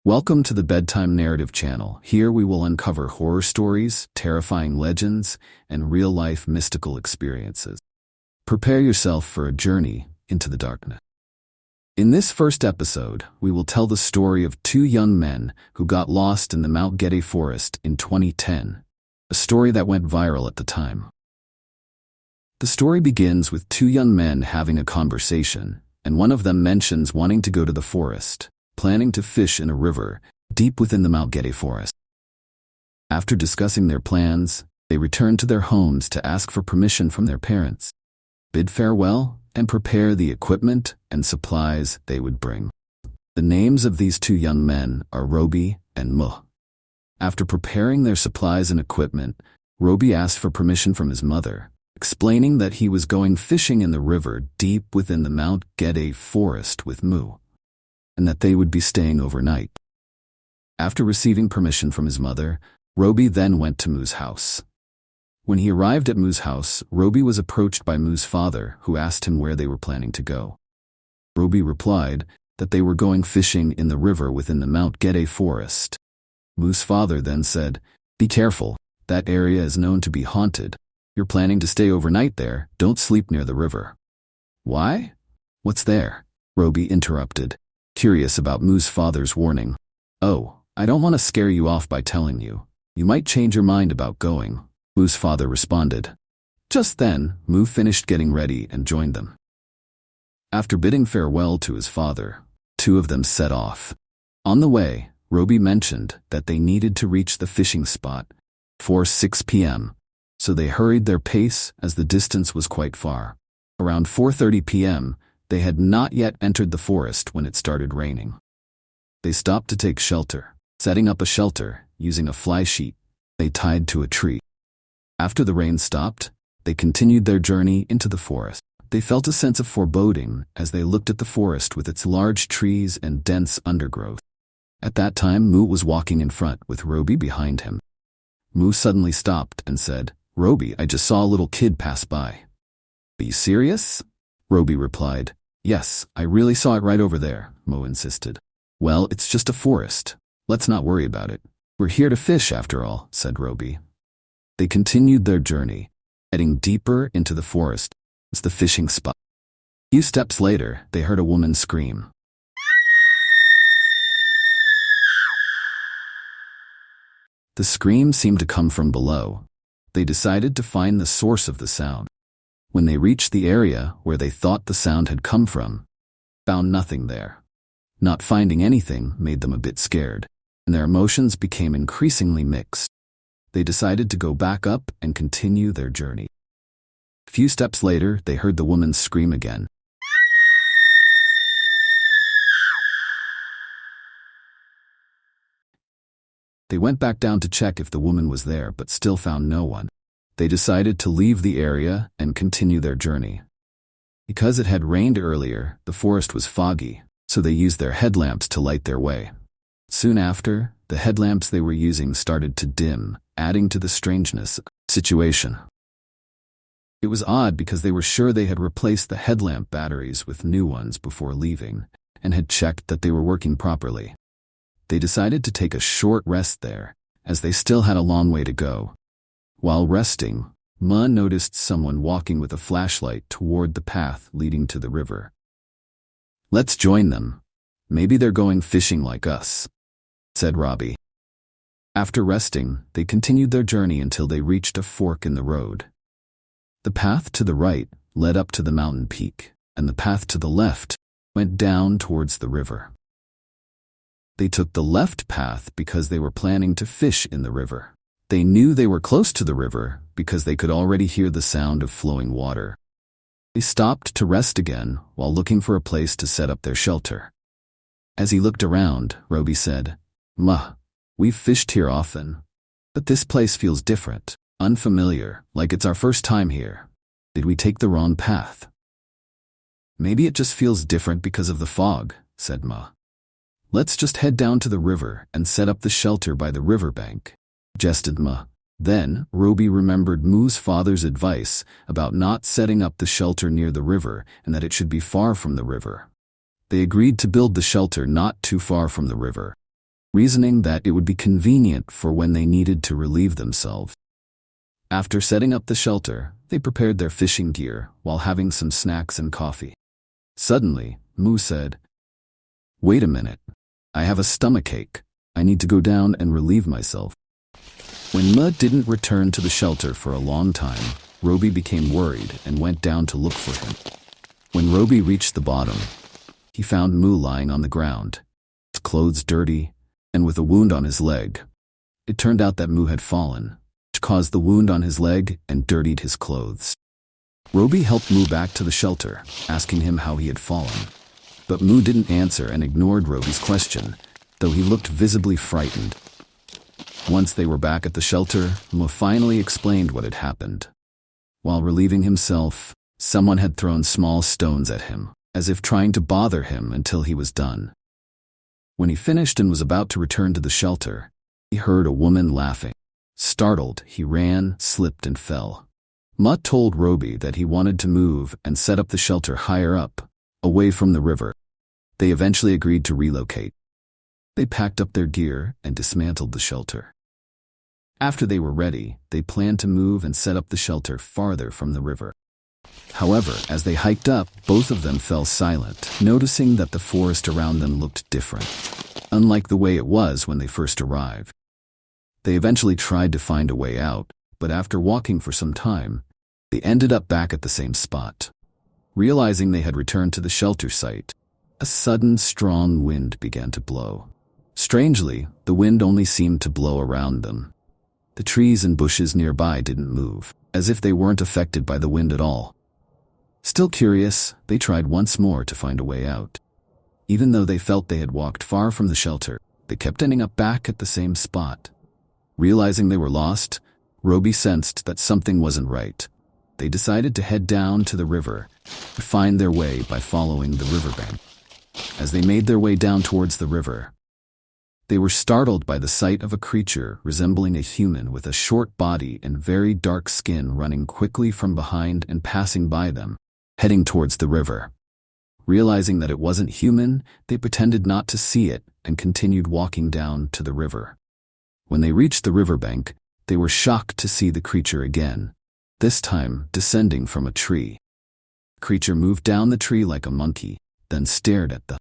Welcome to the Bedtime Narrative channel. Here we will uncover horror stories, terrifying legends, and real-life mystical experiences. Prepare yourself for a journey into the darkness. In this first episode, we will tell the story of two young men who got lost in the Mount Gede forest in 2010, a story that went viral at the time. The story begins with two young men having a conversation, and one of them mentions wanting to go to the forest, planning to fish in a river deep within the Mount Gede forest. After discussing their plans, they return to their homes to ask for permission from their parents, bid farewell, and prepare the equipment and supplies they would bring. The names of these two young men are Roby and Mo. After preparing their supplies and equipment, Roby asked for permission from his mother, explaining that he was going fishing in the river deep within the Mount Gede forest with Mo, and that they would be staying overnight. After receiving permission from his mother, Roby then went to Moo's house. When he arrived at Moo's house, Roby was approached by Moo's father, who asked him where they were planning to go. Roby replied that they were going fishing in the river within the Mount Gede forest. Moo's father then said, "Be careful, that area is known to be haunted. You're planning to stay overnight there, don't sleep near the river." "Why? What's there?" Roby interrupted, curious about Moo's father's warning. "Oh, I don't want to scare you off by telling you. You might change your mind about going," Moo's father responded. Just then, Moo finished getting ready and joined them. After bidding farewell to his father, two of them set off. On the way, Roby mentioned that they needed to reach the fishing spot before 6 p.m., so they hurried their pace as the distance was quite far. Around 4:30 p.m., they had not yet entered the forest when it started raining. They stopped to take shelter, setting up a shelter using a fly sheet they tied to a tree. After the rain stopped, they continued their journey into the forest. They felt a sense of foreboding as they looked at the forest with its large trees and dense undergrowth. At that time, Moo was walking in front with Roby behind him. Moo suddenly stopped and said, "Roby, I just saw a little kid pass by." "Are you serious?" Roby replied. "Yes, I really saw it right over there," Mo insisted. "Well, it's just a forest. Let's not worry about it. We're here to fish after all," said Roby. They continued their journey, heading deeper into the forest as the fishing spot. A few steps later, they heard a woman scream. The scream seemed to come from below. They decided to find the source of the sound. When they reached the area where they thought the sound had come from, found nothing there. Not finding anything made them a bit scared, and their emotions became increasingly mixed. They decided to go back up and continue their journey. A few steps later, they heard the woman scream again. They went back down to check if the woman was there, but still found no one. They decided to leave the area and continue their journey. Because it had rained earlier, the forest was foggy, so they used their headlamps to light their way. Soon after, the headlamps they were using started to dim, adding to the strangeness of the situation. It was odd because they were sure they had replaced the headlamp batteries with new ones before leaving, and had checked that they were working properly. They decided to take a short rest there, as they still had a long way to go. While resting, Ma noticed someone walking with a flashlight toward the path leading to the river. "Let's join them. Maybe they're going fishing like us," said Roby. After resting, they continued their journey until they reached a fork in the road. The path to the right led up to the mountain peak, and the path to the left went down towards the river. They took the left path because they were planning to fish in the river. They knew they were close to the river because they could already hear the sound of flowing water. They stopped to rest again while looking for a place to set up their shelter. As he looked around, Roby said, "Ma, we've fished here often, but this place feels different, unfamiliar, like it's our first time here. Did we take the wrong path?" "Maybe it just feels different because of the fog," said Ma. "Let's just head down to the river and set up the shelter by the riverbank," suggested Ma. Then, Roby remembered Moo's father's advice about not setting up the shelter near the river and that it should be far from the river. They agreed to build the shelter not too far from the river. reasoning that it would be convenient for when they needed to relieve themselves. After setting up the shelter, they prepared their fishing gear while having some snacks and coffee. Suddenly, Moo said, "Wait a minute. I have a stomachache. I need to go down and relieve myself." When Moo didn't return to the shelter for a long time, Roby became worried and went down to look for him. When Roby reached the bottom, he found Moo lying on the ground, his clothes dirty, and with a wound on his leg. It turned out that Moo had fallen, which caused the wound on his leg and dirtied his clothes. Roby helped Moo back to the shelter, asking him how he had fallen. But Moo didn't answer and ignored Roby's question, though he looked visibly frightened. Once they were back at the shelter, Moo finally explained what had happened. While relieving himself, someone had thrown small stones at him, as if trying to bother him until he was done. When he finished and was about to return to the shelter, he heard a woman laughing. Startled, he ran, slipped, and fell. Mutt told Roby that he wanted to move and set up the shelter higher up, away from the river. They eventually agreed to relocate. They packed up their gear and dismantled the shelter. After they were ready, they planned to move and set up the shelter farther from the river. However, as they hiked up, both of them fell silent, noticing that the forest around them looked different, unlike the way it was when they first arrived. They eventually tried to find a way out, but after walking for some time, they ended up back at the same spot. Realizing they had returned to the shelter site, a sudden strong wind began to blow. Strangely, the wind only seemed to blow around them. The trees and bushes nearby didn't move, as if they weren't affected by the wind at all. Still curious, they tried once more to find a way out. Even though they felt they had walked far from the shelter, they kept ending up back at the same spot. Realizing they were lost, Roby sensed that something wasn't right. They decided to head down to the river and find their way by following the riverbank. As they made their way down towards the river, they were startled by the sight of a creature resembling a human with a short body and very dark skin running quickly from behind and passing by them, heading towards the river. Realizing that it wasn't human, they pretended not to see it and continued walking down to the river. When they reached the riverbank, they were shocked to see the creature again, this time descending from a tree. The creature moved down the tree like a monkey, then stared at them.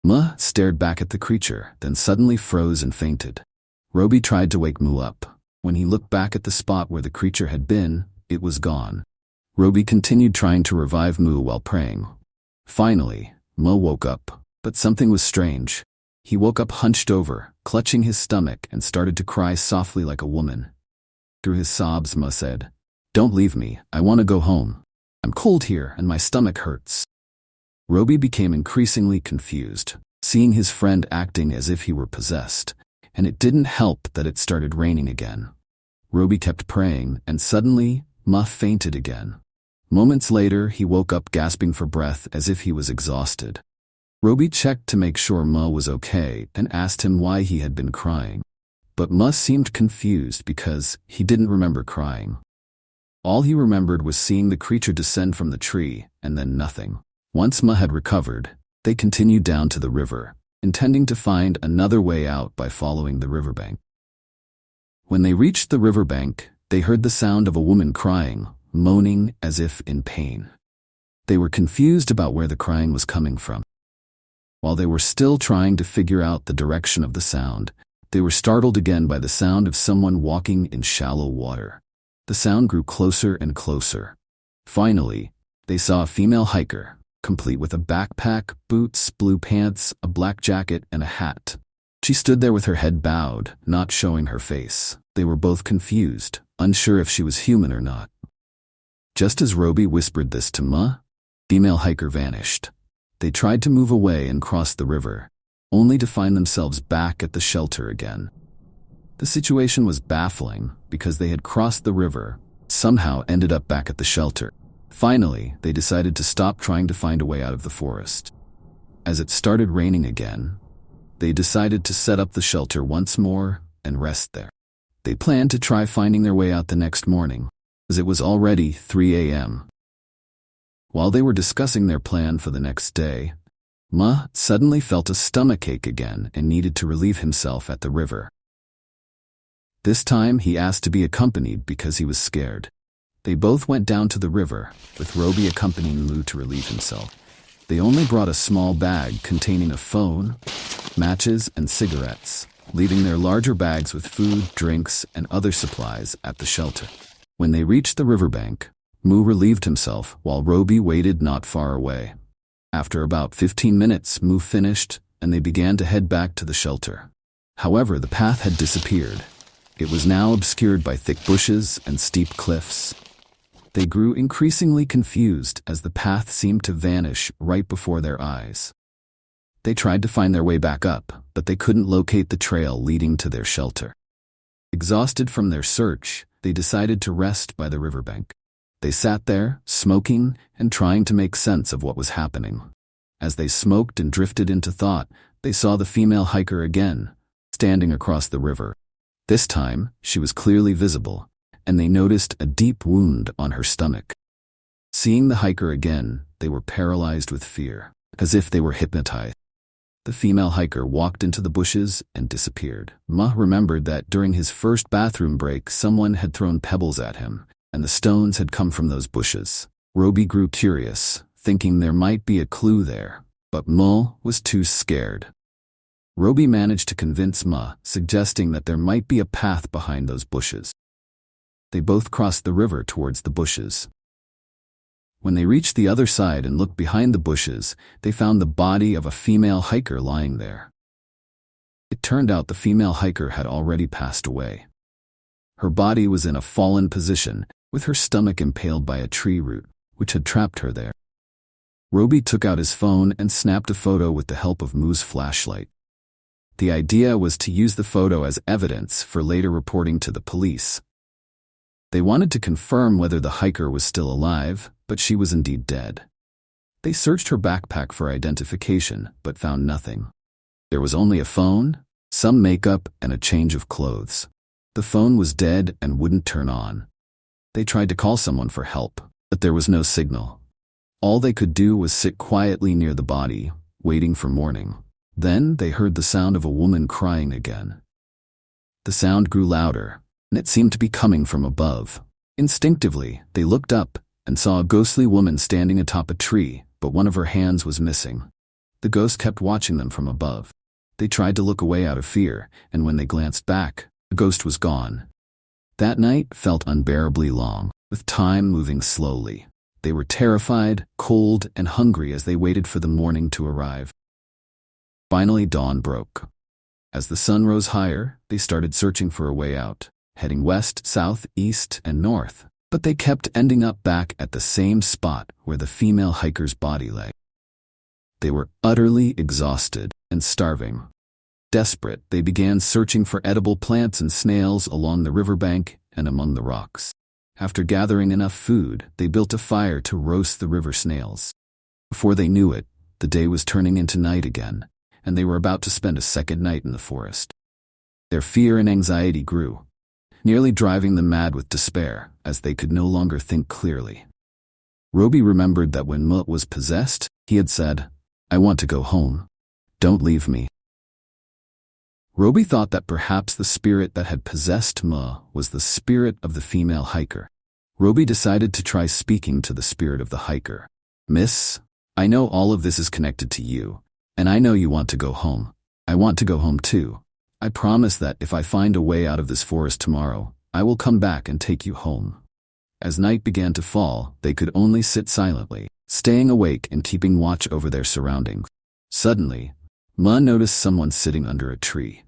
Moo stared back at the creature, then suddenly froze and fainted. Roby tried to wake Moo up. When he looked back at the spot where the creature had been, it was gone. Roby continued trying to revive Moo while praying. Finally, Moo woke up, but something was strange. He woke up hunched over, clutching his stomach, and started to cry softly like a woman. Through his sobs, Moo said, "Don't leave me, I want to go home. I'm cold here and my stomach hurts." Roby became increasingly confused, seeing his friend acting as if he were possessed, and it didn't help that it started raining again. Roby kept praying, and suddenly, Moo fainted again. Moments later, he woke up gasping for breath as if he was exhausted. Roby checked to make sure Moo was okay and asked him why he had been crying. But Moo seemed confused because he didn't remember crying. All he remembered was seeing the creature descend from the tree, and then nothing. Once Moo had recovered, they continued down to the river, intending to find another way out by following the riverbank. When they reached the riverbank, they heard the sound of a woman crying, moaning as if in pain. They were confused about where the crying was coming from. While they were still trying to figure out the direction of the sound, they were startled again by the sound of someone walking in shallow water. The sound grew closer and closer. Finally, they saw a female hiker, complete with a backpack, boots, blue pants, a black jacket, and a hat. She stood there with her head bowed, not showing her face. They were both confused, unsure if she was human or not. Just as Roby whispered this to Moo, the female hiker vanished. They tried to move away and cross the river, only to find themselves back at the shelter again. The situation was baffling because they had crossed the river, somehow ended up back at the shelter. Finally, they decided to stop trying to find a way out of the forest. As it started raining again, they decided to set up the shelter once more and rest there. They planned to try finding their way out the next morning, as it was already 3 a.m. While they were discussing their plan for the next day, Ma suddenly felt a stomachache again and needed to relieve himself at the river. This time he asked to be accompanied because he was scared. They both went down to the river, with Roby accompanying Mu to relieve himself. They only brought a small bag containing a phone, matches, and cigarettes, leaving their larger bags with food, drinks, and other supplies at the shelter. When they reached the riverbank, Mu relieved himself while Roby waited not far away. After about 15 minutes, Mu finished, and they began to head back to the shelter. However, the path had disappeared. It was now obscured by thick bushes and steep cliffs. They grew increasingly confused as the path seemed to vanish right before their eyes. They tried to find their way back up, but they couldn't locate the trail leading to their shelter. Exhausted from their search, they decided to rest by the riverbank. They sat there, smoking and trying to make sense of what was happening. As they smoked and drifted into thought, they saw the female hiker again, standing across the river. This time, she was clearly visible, and they noticed a deep wound on her stomach. Seeing the hiker again, they were paralyzed with fear, as if they were hypnotized. The female hiker walked into the bushes and disappeared. Ma remembered that during his first bathroom break, someone had thrown pebbles at him, and the stones had come from those bushes. Roby grew curious, thinking there might be a clue there, but Ma was too scared. Roby managed to convince Ma, suggesting that there might be a path behind those bushes. They both crossed the river towards the bushes. When they reached the other side and looked behind the bushes, they found the body of a female hiker lying there. It turned out the female hiker had already passed away. Her body was in a fallen position, with her stomach impaled by a tree root, which had trapped her there. Roby took out his phone and snapped a photo with the help of Mu's flashlight. The idea was to use the photo as evidence for later reporting to the police. They wanted to confirm whether the hiker was still alive, but she was indeed dead. They searched her backpack for identification, but found nothing. There was only a phone, some makeup, and a change of clothes. The phone was dead and wouldn't turn on. They tried to call someone for help, but there was no signal. All they could do was sit quietly near the body, waiting for morning. Then they heard the sound of a woman crying again. The sound grew louder, and it seemed to be coming from above. Instinctively, they looked up and saw a ghostly woman standing atop a tree, but one of her hands was missing. The ghost kept watching them from above. They tried to look away out of fear, and when they glanced back, the ghost was gone. That night felt unbearably long, with time moving slowly. They were terrified, cold, and hungry as they waited for the morning to arrive. Finally, dawn broke. As the sun rose higher, they started searching for a way out, heading west, south, east, and north, but they kept ending up back at the same spot where the female hiker's body lay. They were utterly exhausted and starving. Desperate, they began searching for edible plants and snails along the riverbank and among the rocks. After gathering enough food, they built a fire to roast the river snails. Before they knew it, the day was turning into night again, and they were about to spend a second night in the forest. Their fear and anxiety grew, nearly driving them mad with despair, as they could no longer think clearly. Roby remembered that when Mut was possessed, he had said, "I want to go home. Don't leave me." Roby thought that perhaps the spirit that had possessed Ma was the spirit of the female hiker. Roby decided to try speaking to the spirit of the hiker. "Miss, I know all of this is connected to you, and I know you want to go home. I want to go home too. I promise that if I find a way out of this forest tomorrow, I will come back and take you home." As night began to fall, they could only sit silently, staying awake and keeping watch over their surroundings. Suddenly, Ma noticed someone sitting under a tree.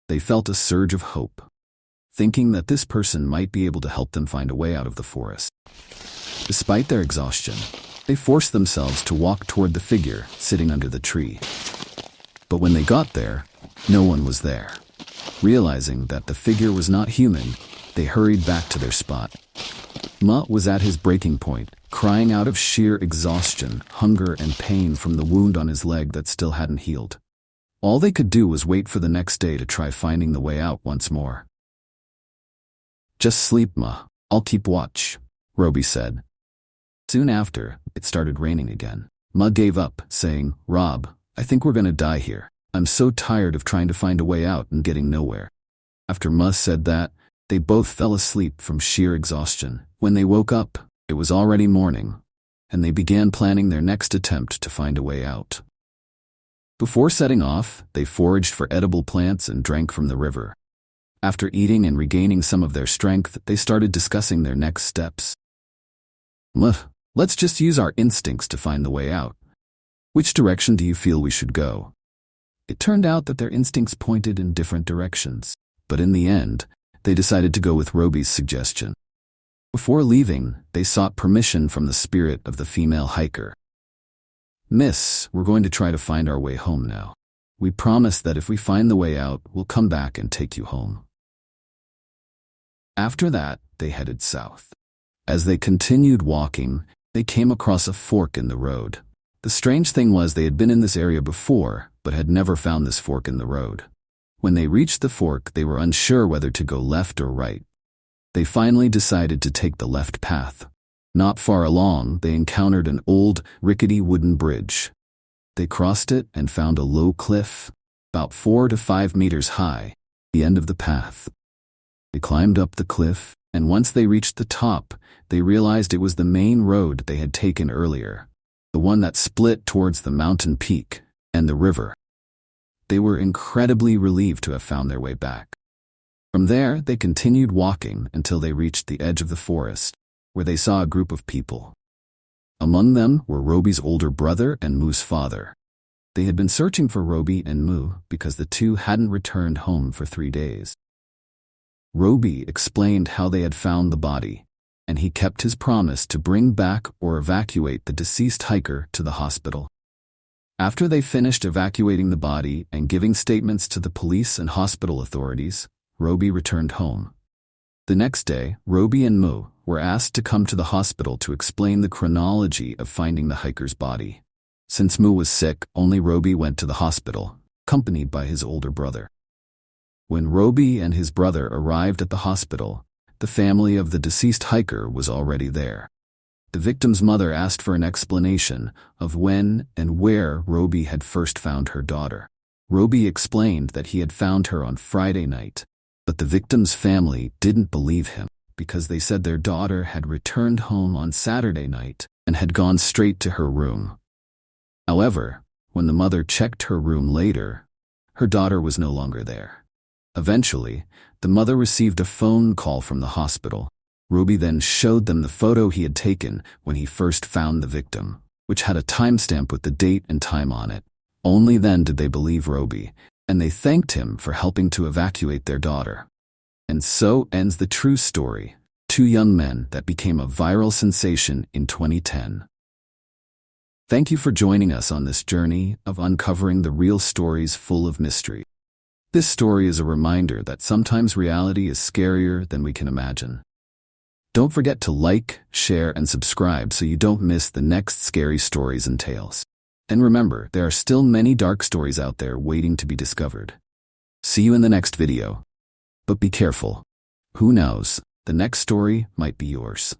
They felt a surge of hope, thinking that this person might be able to help them find a way out of the forest. Despite their exhaustion, they forced themselves to walk toward the figure sitting under the tree. But when they got there, no one was there. Realizing that the figure was not human, they hurried back to their spot. Ma was at his breaking point, crying out of sheer exhaustion, hunger, and pain from the wound on his leg that still hadn't healed. All they could do was wait for the next day to try finding the way out once more. "Just sleep, Ma. I'll keep watch," Roby said. Soon after, it started raining again. Ma gave up, saying, "Rob, I think we're gonna die here. I'm so tired of trying to find a way out and getting nowhere." After Ma said that, they both fell asleep from sheer exhaustion. When they woke up, it was already morning, and they began planning their next attempt to find a way out. Before setting off, they foraged for edible plants and drank from the river. After eating and regaining some of their strength, they started discussing their next steps. Let's just use our instincts to find the way out. Which direction do you feel we should go?" It turned out that their instincts pointed in different directions, but in the end, they decided to go with Roby's suggestion. Before leaving, they sought permission from the spirit of the female hiker. "Miss, we're going to try to find our way home now. We promise that if we find the way out, we'll come back and take you home." After that, they headed south. As they continued walking, they came across a fork in the road. The strange thing was they had been in this area before, but had never found this fork in the road. When they reached the fork, they were unsure whether to go left or right. They finally decided to take the left path. Not far along, they encountered an old, rickety wooden bridge. They crossed it and found a low cliff, about 4 to 5 meters high, at the end of the path. They climbed up the cliff, and once they reached the top, they realized it was the main road they had taken earlier, the one that split towards the mountain peak and the river. They were incredibly relieved to have found their way back. From there, they continued walking until they reached the edge of the forest, where they saw a group of people. Among them were Roby's older brother and Moo's father. They had been searching for Roby and Moo because the two hadn't returned home for 3 days. Roby explained how they had found the body, and he kept his promise to bring back or evacuate the deceased hiker to the hospital. After they finished evacuating the body and giving statements to the police and hospital authorities, Roby returned home. The next day, Roby and Moo were asked to come to the hospital to explain the chronology of finding the hiker's body. Since Moo was sick, only Roby went to the hospital, accompanied by his older brother. When Roby and his brother arrived at the hospital, the family of the deceased hiker was already there. The victim's mother asked for an explanation of when and where Roby had first found her daughter. Roby explained that he had found her on Friday night, but the victim's family didn't believe him because they said their daughter had returned home on Saturday night and had gone straight to her room. However, when the mother checked her room later, her daughter was no longer there. Eventually, the mother received a phone call from the hospital. Roby then showed them the photo he had taken when he first found the victim, which had a timestamp with the date and time on it. Only then did they believe Roby, and they thanked him for helping to evacuate their daughter. And so ends the true story, two young men that became a viral sensation in 2010. Thank you for joining us on this journey of uncovering the real stories full of mystery. This story is a reminder that sometimes reality is scarier than we can imagine. Don't forget to like, share, and subscribe so you don't miss the next scary stories and tales. And remember, there are still many dark stories out there waiting to be discovered. See you in the next video. But be careful. Who knows, the next story might be yours.